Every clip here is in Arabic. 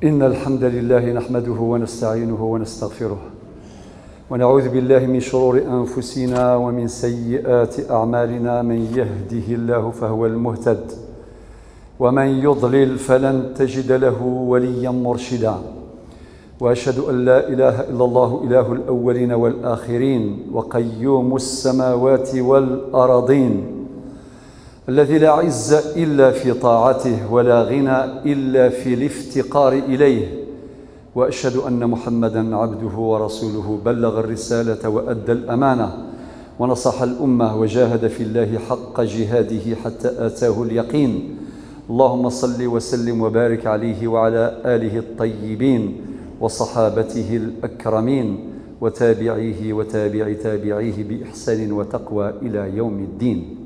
إن الحمد لله نحمده ونستعينه ونستغفره ونعوذ بالله من شرور أنفسنا ومن سيئات أعمالنا. من يهده الله فهو المهتد ومن يضلل فلن تجد له وليا مرشدا. وأشهد أن لا إله إلا الله إله الأولين والآخرين وقيوم السماوات والأراضين الذي لا عز إلا في طاعته ولا غنى إلا في الافتقار إليه. وأشهد أن محمدًا عبده ورسوله بلغ الرسالة وأدى الأمانة ونصح الأمة وجاهد في الله حق جهاده حتى آتاه اليقين. اللهم صل وسلم وبارك عليه وعلى آله الطيبين وصحابته الأكرمين وتابعيه وتابع تابعيه بإحسان وتقوى إلى يوم الدين.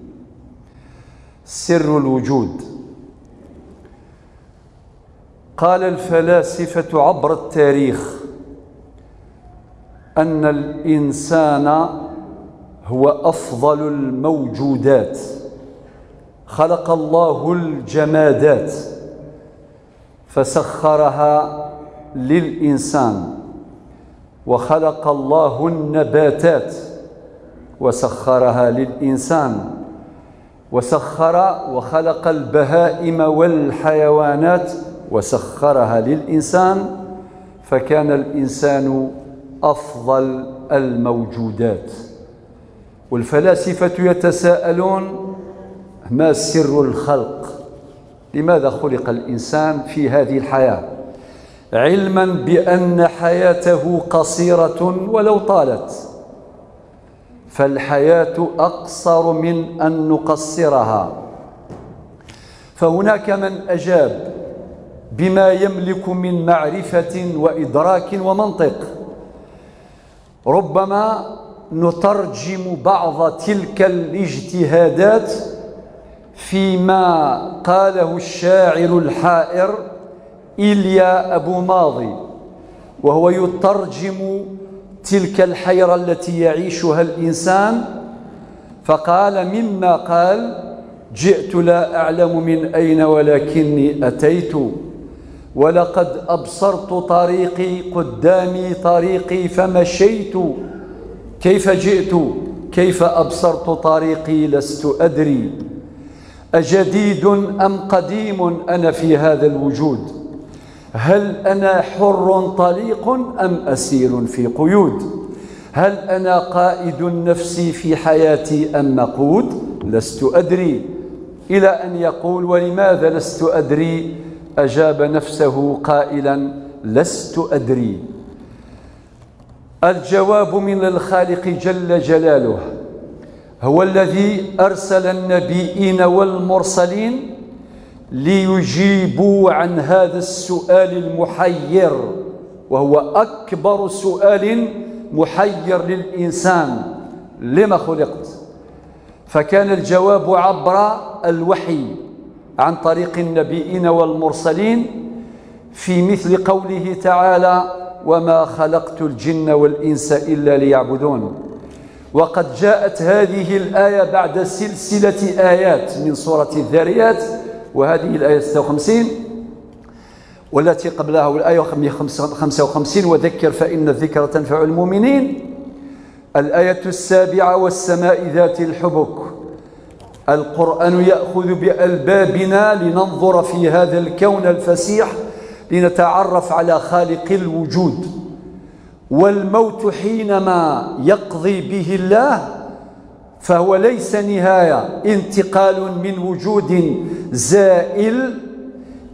سر الوجود. قال الفلاسفة عبر التاريخ أن الإنسان هو أفضل الموجودات. خلق الله الجمادات فسخرها للإنسان، وخلق الله النباتات وسخرها للإنسان، وخلق البهائم والحيوانات وسخرها للإنسان، فكان الإنسان أفضل الموجودات. والفلاسفة يتساءلون: ما سر الخلق؟ لماذا خلق الإنسان في هذه الحياة؟ علما بأن حياته قصيرة ولو طالت، فالحياة أقصر من أن نقصرها. فهناك من أجاب بما يملك من معرفة وإدراك ومنطق. ربما نترجم بعض تلك الاجتهادات فيما قاله الشاعر الحائر إيليا أبو ماضي، وهو يترجم تلك الحيرة التي يعيشها الإنسان، فقال مما قال: جئت لا أعلم من أين ولكني أتيت، ولقد أبصرت طريقي قدامي طريقي فمشيت، كيف جئت كيف أبصرت طريقي لست أدري، أجديد أم قديم أنا في هذا الوجود، هل أنا حر طليق أم أسير في قيود، هل أنا قائد نفسي في حياتي أم مقود، لست أدري. إلى أن يقول: ولماذا لست أدري؟ أجاب نفسه قائلا: لست أدري. الجواب من الخالق جل جلاله، هو الذي أرسل النبيين والمرسلين ليجيبوا عن هذا السؤال المحير، وهو أكبر سؤال محير للإنسان: لما خلقت؟ فكان الجواب عبر الوحي عن طريق النبيين والمرسلين، في مثل قوله تعالى: وما خلقت الجن والإنس إلا ليعبدون. وقد جاءت هذه الآية بعد سلسلة آيات من سورة الذاريات، وهذه الآية 56، والتي قبلها والآية 55: وذكر فإن الذكر تنفع المؤمنين. الآية 7: والسماء ذات الحبك. القرآن يأخذ بألبابنا لننظر في هذا الكون الفسيح لنتعرف على خالق الوجود. والموت حينما يقضي به الله فهو ليس نهاية، انتقال من وجود زائل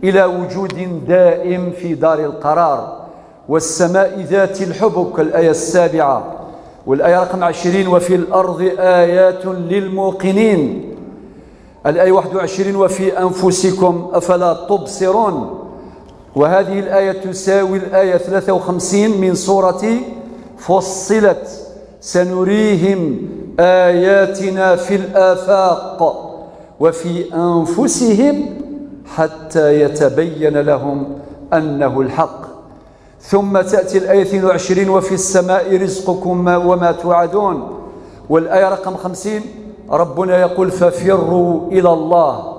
إلى وجود دائم في دار القرار. والسماء ذات الحبك، الآية 7. والآية رقم 20: وفي الأرض آيات للموقنين. الآية 21: وفي أنفسكم أفلا تبصرون. وهذه الآية تساوي الآية 53 من سورة فصلت: سنريهم آياتنا في الآفاق وفي أنفسهم حتى يتبين لهم أنه الحق. ثم تأتي الآية 22: وفي السماء رزقكم وما توعدون. والآية رقم 50 ربنا يقول: ففروا إلى الله.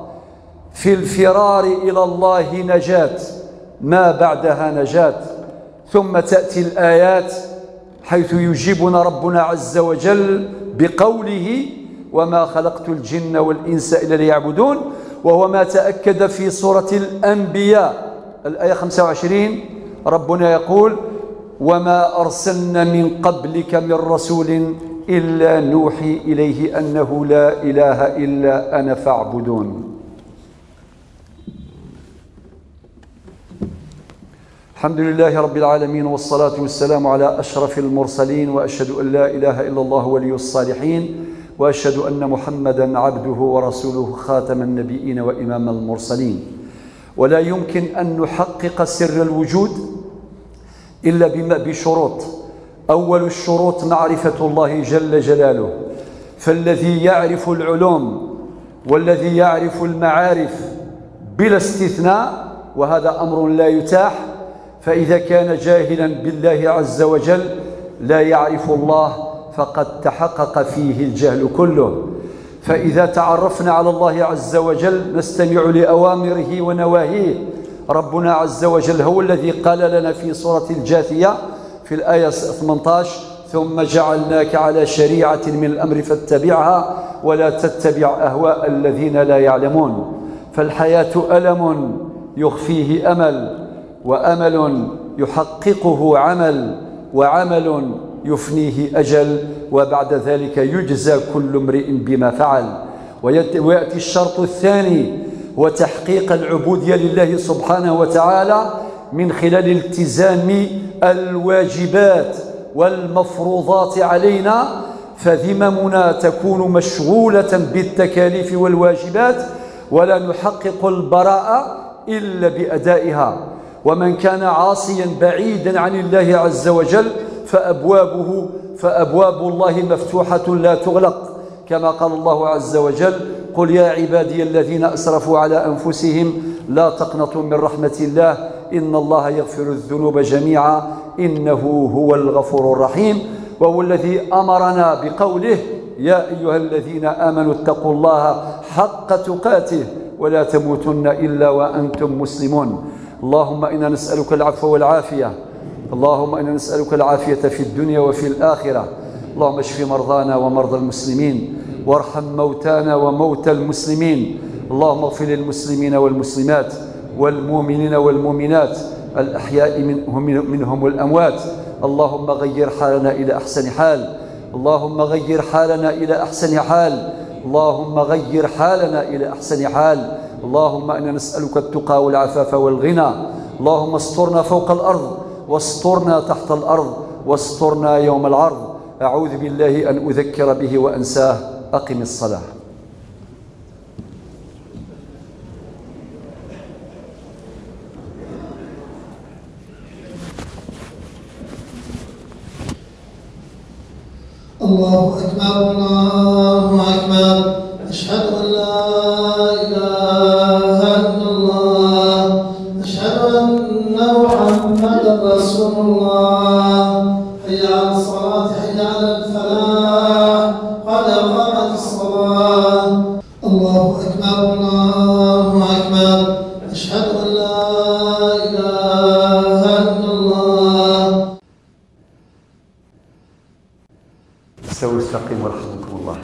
في الفرار إلى الله نجاة، ما بعدها نجاة. ثم تأتي الآيات حيث يجيبنا ربنا عز وجل بقوله وما خلقت الجن والإنس إلا ليعبدون، وهو ما تأكد في سورة الأنبياء الآية 25. ربنا يقول وما أرسلنا من قبلك من رسول إلا نوحي إليه أنه لا إله إلا أنا فاعبدون. الحمد لله رب العالمين، والصلاة والسلام على أشرف المرسلين، وأشهد أن لا إله إلا الله ولي الصالحين، وأشهد أن محمدا عبده ورسوله خاتم النبيين وإمام المرسلين. ولا يمكن أن نحقق سر الوجود إلا بشروط. أول الشروط معرفة الله جل جلاله، فالذي يعرف العلوم والذي يعرف المعارف بلا استثناء، وهذا أمر لا يتاح، فإذا كان جاهلا بالله عز وجل لا يعرف الله فقد تحقق فيه الجهل كله. فإذا تعرفنا على الله عز وجل نستمع لأوامره ونواهيه. ربنا عز وجل هو الذي قال لنا في سورة الجاثية في الآية 18 ثم جعلناك على شريعة من الأمر فاتبعها ولا تتبع أهواء الذين لا يعلمون. فالحياة ألم يخفيه أمل، وأمل يحققه عمل، وعمل يفنيه أجل، وبعد ذلك يجزى كل امرئ بما فعل. ويأتي الشرط الثاني وتحقيق العبودية لله سبحانه وتعالى من خلال التزام الواجبات والمفروضات علينا، فذممنا تكون مشغولة بالتكاليف والواجبات ولا نحقق البراءة إلا بأدائها. ومن كان عاصيا بعيدا عن الله عز وجل فأبواب الله مفتوحة لا تغلق، كما قال الله عز وجل قل يا عبادي الذين أسرفوا على أنفسهم لا تقنطوا من رحمة الله إن الله يغفر الذنوب جميعا إنه هو الغفور الرحيم. وهو الذي أمرنا بقوله يا أيها الذين آمنوا اتقوا الله حق تقاته ولا تموتن إلا وأنتم مسلمون. اللهم إنا نسألك العفو والعافية، اللهم إنا نسألك العافية في الدنيا وفي الآخرة. اللهم اشف مرضانا ومرضى المسلمين، وارحم موتانا وموتى المسلمين. اللهم اغفر للمسلمين والمسلمات والمؤمنين والمؤمنات الأحياء منهم والأموات. اللهم غير حالنا إلى أحسن حال، اللهم غير حالنا إلى أحسن حال، اللهم غير حالنا إلى أحسن حال. اللهم إنا نسألك التقى والعفاف والغنى. اللهم استرنا فوق الأرض واسترنا تحت الأرض واسترنا يوم العرض. أعوذ بالله أن أذكر به وأنساه. أقم الصلاة. الله أكبر الله أكبر. أشهد أن لا إله إلا الله، أشهد أن محمدا رسول الله. حي على الصلاة حي على الفلاح قد قامت الصلاة. الله أكبر الله أكبر. أشهد أن لا إله إلا الله. استووا استقيموا رحمكم الله،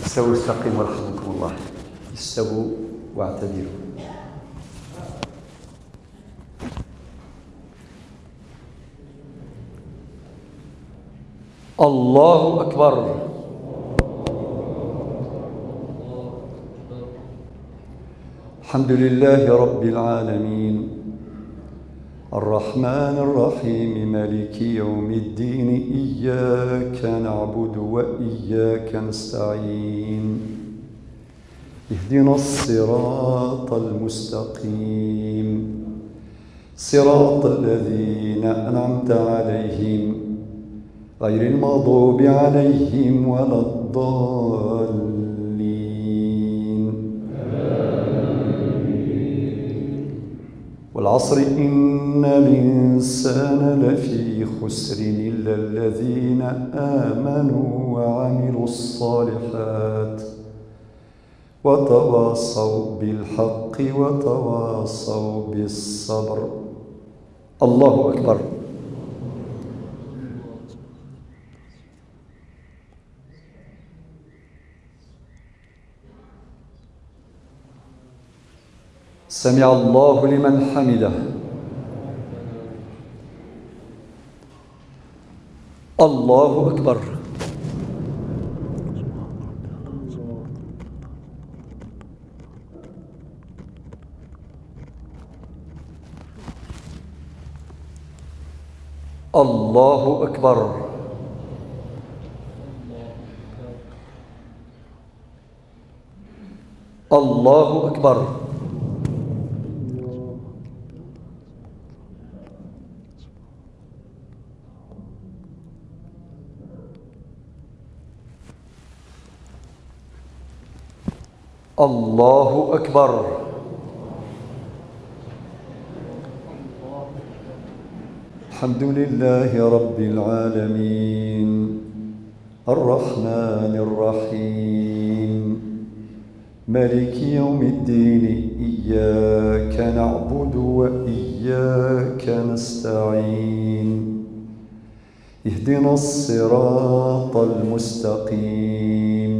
استووا استقيموا رحمكم الله، استووا واعتدلوا. الله أكبر. الحمد لله رب العالمين الرحمن الرحيم مالك يوم الدين إياك نعبد وإياك نستعين اهدنا الصراط المستقيم صراط الذين أنعمت عليهم غير المغضوب عليهم ولا الضالين. والعصر إن الإنسان لفي خسر إلا الذين آمنوا وعملوا الصالحات وتواصوا بالحق وتواصوا بالصبر. الله أكبر. سمع الله لمن حمده. الله أكبر. الله أكبر. الله أكبر. الله أكبر. الحمد لله رب العالمين الرحمن الرحيم مالك يوم الدين إياك نعبد وإياك نستعين اهدنا الصراط المستقيم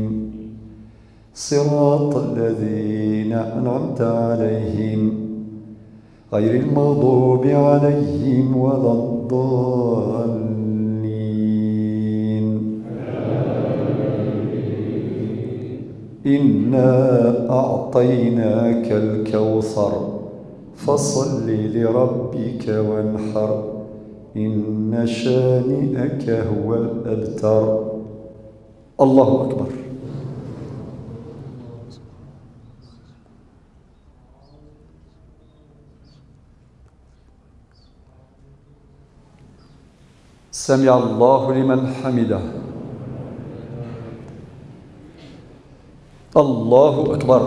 صراط الذين أنعمت عليهم غير المغضوب عليهم ولا الضالين. إنا أعطيناك الكوثر فصل لربك وانحر إن شانئك هو الأبتر. الله أكبر. سمع الله لمن حمده. الله أكبر.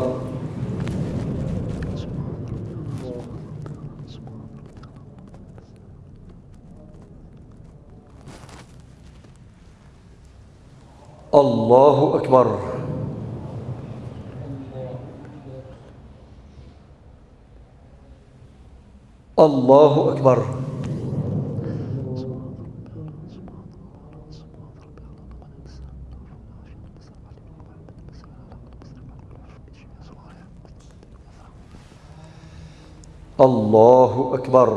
الله أكبر. الله أكبر. الله أكبر.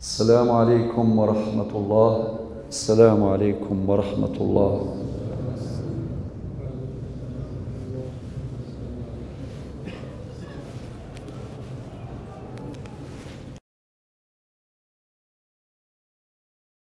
السلام عليكم ورحمة الله. السلام عليكم ورحمة الله.